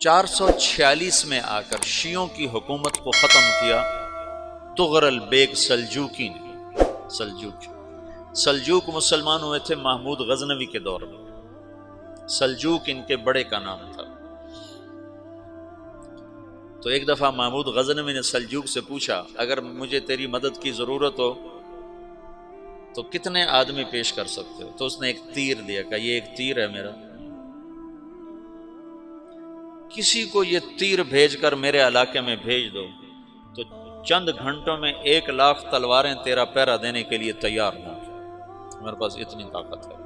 446 میں آ کر شیعوں کی حکومت کو ختم کیا تغرل بیگ سلجوکی نے۔ سلجوک مسلمان ہوئے تھے محمود غزنوی کے دور میں، سلجوک ان کے بڑے کا نام تھا۔ تو ایک دفعہ محمود غزنوی نے سلجوک سے پوچھا اگر مجھے تیری مدد کی ضرورت ہو تو کتنے آدمی پیش کر سکتے ہو؟ تو اس نے ایک تیر دیا، کہا یہ ایک تیر ہے میرا، کسی کو یہ تیر بھیج کر میرے علاقے میں بھیج دو تو چند گھنٹوں میں 1,00,000 تلواریں تیرا پہرا دینے کے لیے تیار ہوں، میرے پاس اتنی طاقت ہے۔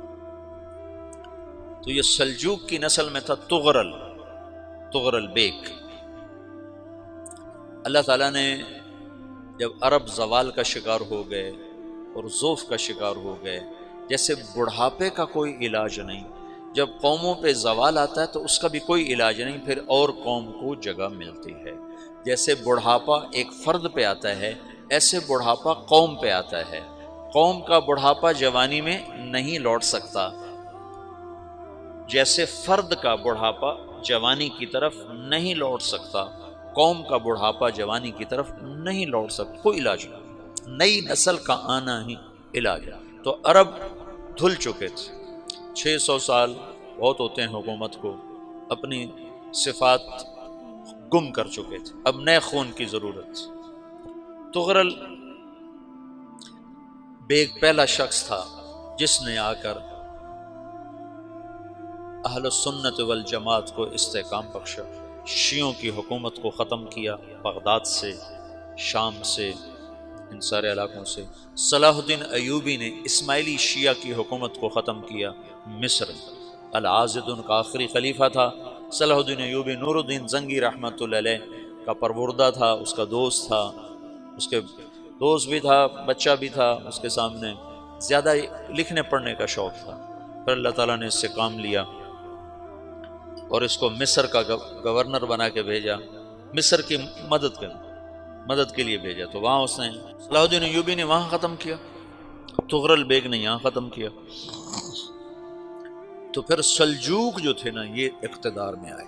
تو یہ سلجوک کی نسل میں تھا تغرل بیگ۔ اللہ تعالیٰ نے جب عرب زوال کا شکار ہو گئے اور ضعف کا شکار ہو گئے، جیسے بڑھاپے کا کوئی علاج نہیں، جب قوموں پہ زوال آتا ہے تو اس کا بھی کوئی علاج نہیں، پھر اور قوم کو جگہ ملتی ہے۔ جیسے بڑھاپا ایک فرد پہ آتا ہے، ایسے بڑھاپا قوم پہ آتا ہے۔ قوم کا بڑھاپا جوانی میں نہیں لوٹ سکتا، جیسے فرد کا بڑھاپا جوانی کی طرف نہیں لوٹ سکتا، قوم کا بڑھاپا جوانی کی طرف نہیں لوٹ سکتا، کوئی علاج نہیں، نئی نسل کا آنا ہی علاج ہے۔ تو عرب دھل چکے تھے، 600 سال بہت ہوتے ہیں حکومت کو، اپنی صفات گم کر چکے تھے، اب نئے خون کی ضرورت تھی۔ تغرل بیگ پہلا شخص تھا جس نے آ کر اہل السنت والجماعت کو استحکام بخشا، شیعوں کی حکومت کو ختم کیا، بغداد سے، شام سے، ان سارے علاقوں سے۔ صلاح الدین ایوبی نے اسماعیلی شیعہ کی حکومت کو ختم کیا، مصر۔ العاضد ان کا آخری خلیفہ تھا صلاح الدین ایوبی، نور الدین زنگی رحمۃ اللہ علیہ کا پروردہ تھا، اس کا دوست تھا، اس کے دوست بھی تھا، بچہ بھی تھا اس کے سامنے، زیادہ لکھنے پڑھنے کا شوق تھا۔ پھر اللہ تعالیٰ نے اس سے کام لیا اور اس کو مصر کا گورنر بنا کے بھیجا، مصر کی مدد کے لیے بھیجا، تو وہاں اس نے صلاح الدین ایوبی نے وہاں ختم کیا، تغرل بیگ نے یہاں ختم کیا۔ تو پھر سلجوک جو تھے نا یہ اقتدار میں آئے،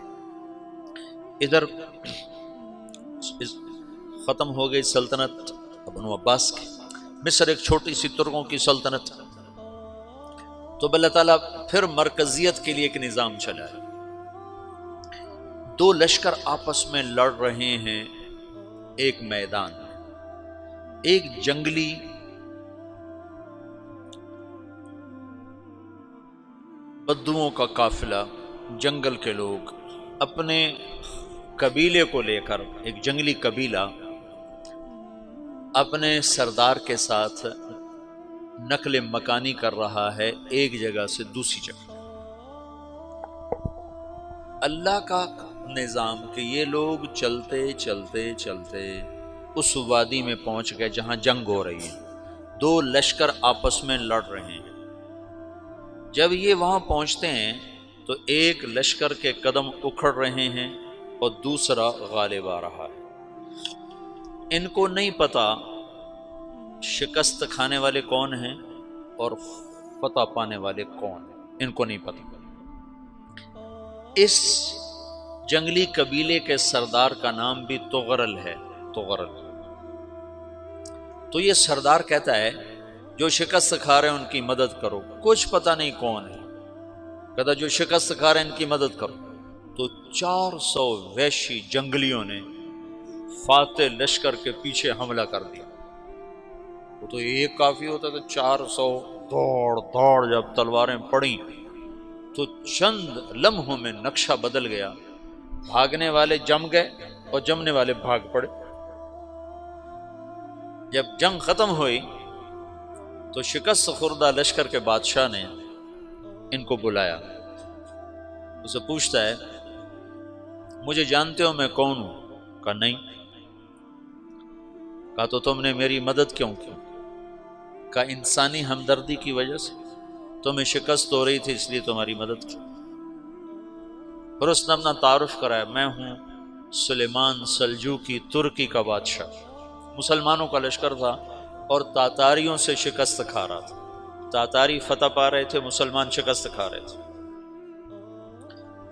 ادھر ختم ہو گئی سلطنت بنو عباس کی، مصر ایک چھوٹی سی ترکوں کی سلطنت، تو اللہ تعالیٰ پھر مرکزیت کے لیے ایک نظام چلایا۔ دو لشکر آپس میں لڑ رہے ہیں ایک میدان میں، ایک جنگلی بدوؤں کا قافلہ، جنگل کے لوگ اپنے قبیلے کو لے کر، ایک جنگلی قبیلہ اپنے سردار کے ساتھ نقل مکانی کر رہا ہے ایک جگہ سے دوسری جگہ۔ اللہ کا نظام کہ یہ لوگ چلتے چلتے چلتے اس وادی میں پہنچ گئے جہاں جنگ ہو رہی ہے، دو لشکر آپس میں لڑ رہے ہیں۔ جب یہ وہاں پہنچتے ہیں تو ایک لشکر کے قدم اکھڑ رہے ہیں اور دوسرا غالب آ رہا ہے۔ ان کو نہیں پتا شکست کھانے والے کون ہیں اور فتح پانے والے کون ہیں، ان کو نہیں پتا۔ اس جنگلی قبیلے کے سردار کا نام بھی تغرل ہے، تغرل۔ تو یہ سردار کہتا ہے جو شکست کھا رہے ہیں ان کی مدد کرو، کچھ پتہ نہیں کون ہے، کہتا جو شکست کھا رہے ہیں ان کی مدد کرو۔ تو 400 وحشی جنگلیوں نے فاتح لشکر کے پیچھے حملہ کر دیا۔ وہ تو ایک کافی ہوتا تو 400 دوڑ جب تلواریں پڑیں تو چند لمحوں میں نقشہ بدل گیا، بھاگنے والے جم گئے اور جمنے والے بھاگ پڑے۔ جب جنگ ختم ہوئی تو شکست خوردہ لشکر کے بادشاہ نے ان کو بلایا، اسے پوچھتا ہے مجھے جانتے ہو میں کون ہوں؟ کہا نہیں۔ کہا تو تم نے میری مدد کیوں کی؟ کہا انسانی ہمدردی کی وجہ سے، تمہیں شکست ہو رہی تھی اس لیے تمہاری مدد کی۔ پھر اس نے اپنا تعارف کرایا، میں ہوں سلیمان سلجوکی، ترکی کا بادشاہ۔ مسلمانوں کا لشکر تھا اور تاتاریوں سے شکست کھا رہا تھا، تاتاری فتح پا رہے تھے، مسلمان شکست کھا رہے تھے۔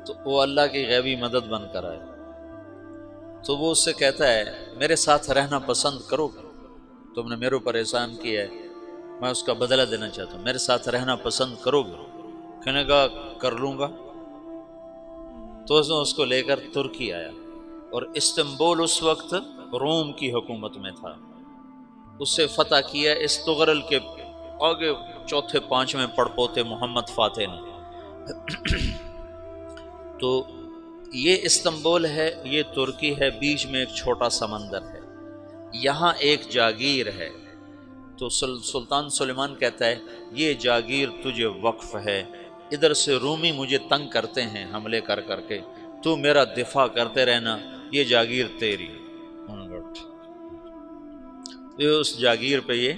تو وہ اللہ کی غیبی مدد بن کر آئے، تو وہ اس سے کہتا ہے میرے ساتھ رہنا پسند کرو گے؟ تم نے میرے اوپر احسان کیا ہے، میں اس کا بدلہ دینا چاہتا ہوں، میرے ساتھ رہنا پسند کرو گے؟ کہنے کا کر لوں گا۔ تو اس نے اس کو لے کر ترکی آیا، اور استنبول اس وقت روم کی حکومت میں تھا، اس سے فتح کیا اس تغرل کے آگے چوتھے پانچویں پڑپوتے محمد فاتح نے۔ تو یہ استنبول ہے، یہ ترکی ہے، بیچ میں ایک چھوٹا سمندر ہے، یہاں ایک جاگیر ہے۔ تو سلطان سلیمان کہتا ہے یہ جاگیر تجھے وقف ہے، ادھر سے رومی مجھے تنگ کرتے ہیں حملے کر کر کے، تو میرا دفاع کرتے رہنا، یہ جاگیر تیری۔ یہ اس جاگیر پہ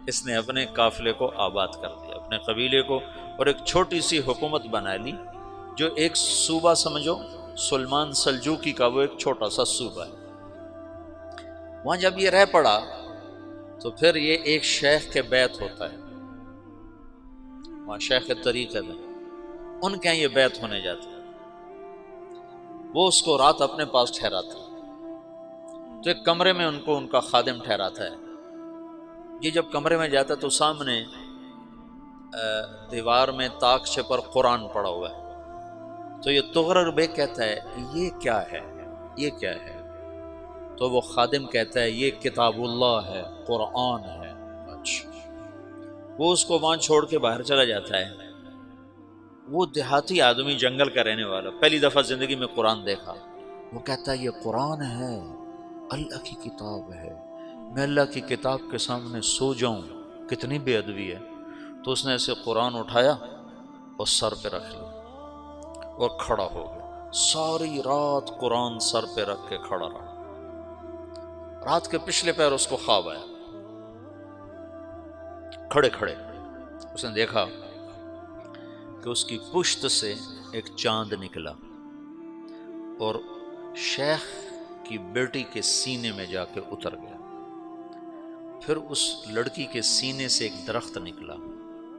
اس نے اپنے قافلے کو آباد کر دیا، اپنے قبیلے کو، اور ایک چھوٹی سی حکومت بنا لی، جو ایک صوبہ سمجھو سلمان سلجوقی کا، وہ ایک چھوٹا سا صوبہ ہے۔ وہاں جب یہ رہ پڑا تو پھر یہ ایک شیخ کے بیت ہوتا ہے، وہاں شیخ طریقہ میں ان کے یہ بیت ہونے جاتا ہے، وہ اس کو رات اپنے پاس ٹھہراتا ہے، تو ایک کمرے میں ان کا خادم ٹھہراتا ہے۔ یہ جب کمرے میں جاتا ہے تو سامنے دیوار میں طاقچے پر قرآن پڑا ہوا ہے، تو یہ تغرل بیگ کہتا ہے یہ کیا ہے، یہ کیا ہے؟ تو وہ خادم کہتا ہے یہ کتاب اللہ ہے، قرآن ہے۔ اچھا، وہ اس کو وہاں چھوڑ کے باہر چلا جاتا ہے۔ وہ دیہاتی آدمی، جنگل کا رہنے والا، پہلی دفعہ زندگی میں قرآن دیکھا، وہ کہتا ہے یہ قرآن ہے، اللہ کی کتاب ہے، میں اللہ کی کتاب کے سامنے سو جاؤں، کتنی بے ادبی ہے۔ تو اس نے ایسے قرآن اٹھایا اور سر پہ رکھ لیا اور کھڑا ہو گیا، ساری رات قرآن سر پہ رکھ کے کھڑا رہا۔ رات کے پچھلے پہر اس کو خواب آیا، کھڑے کھڑے اس نے دیکھا کہ اس کی پشت سے ایک چاند نکلا اور شیخ کی بیٹی کے سینے میں جا کے اتر گیا، پھر اس لڑکی کے سینے سے ایک درخت نکلا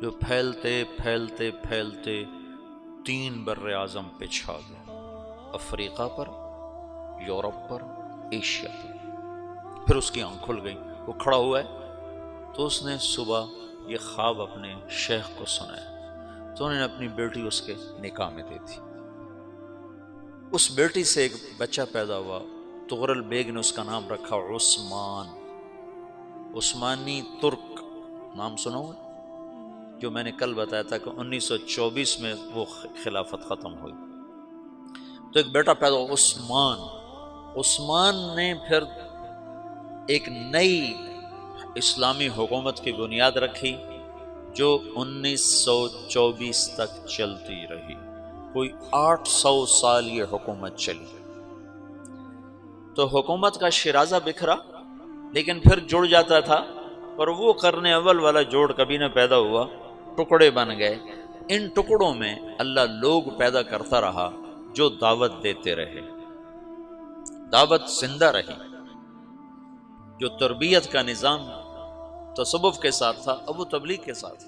جو پھیلتے پھیلتے پھیلتے 3 بر اعظم پہ چھا گیا، افریقہ پر، یورپ پر، ایشیا پر۔ پھر اس کی آنکھ کھل گئی، وہ کھڑا ہوا ہے، تو اس نے صبح یہ خواب اپنے شیخ کو سنایا، تو انہوں نے اپنی بیٹی اس کے نکاح میں دی تھی۔ اس بیٹی سے ایک بچہ پیدا ہوا، تغرل بیگ نے اس کا نام رکھا عثمان، عثمانی ترک نام سنا ہوا، جو میں نے کل بتایا تھا کہ 1924 میں وہ خلافت ختم ہوئی، تو ایک بیٹا پیدا ہوا عثمان۔ عثمان نے پھر ایک نئی اسلامی حکومت کی بنیاد رکھی جو 1924 تک چلتی رہی، کوئی 800 سال یہ حکومت چلی۔ تو حکومت کا شیرازہ بکھرا، لیکن پھر جڑ جاتا تھا، اور وہ قرن اول والا جوڑ کبھی نہ پیدا ہوا، ٹکڑے بن گئے۔ ان ٹکڑوں میں اللہ لوگ پیدا کرتا رہا جو دعوت دیتے رہے، دعوت زندہ رہی۔ جو تربیت کا نظام تصوف کے ساتھ تھا اب وہ تبلیغ کے ساتھ،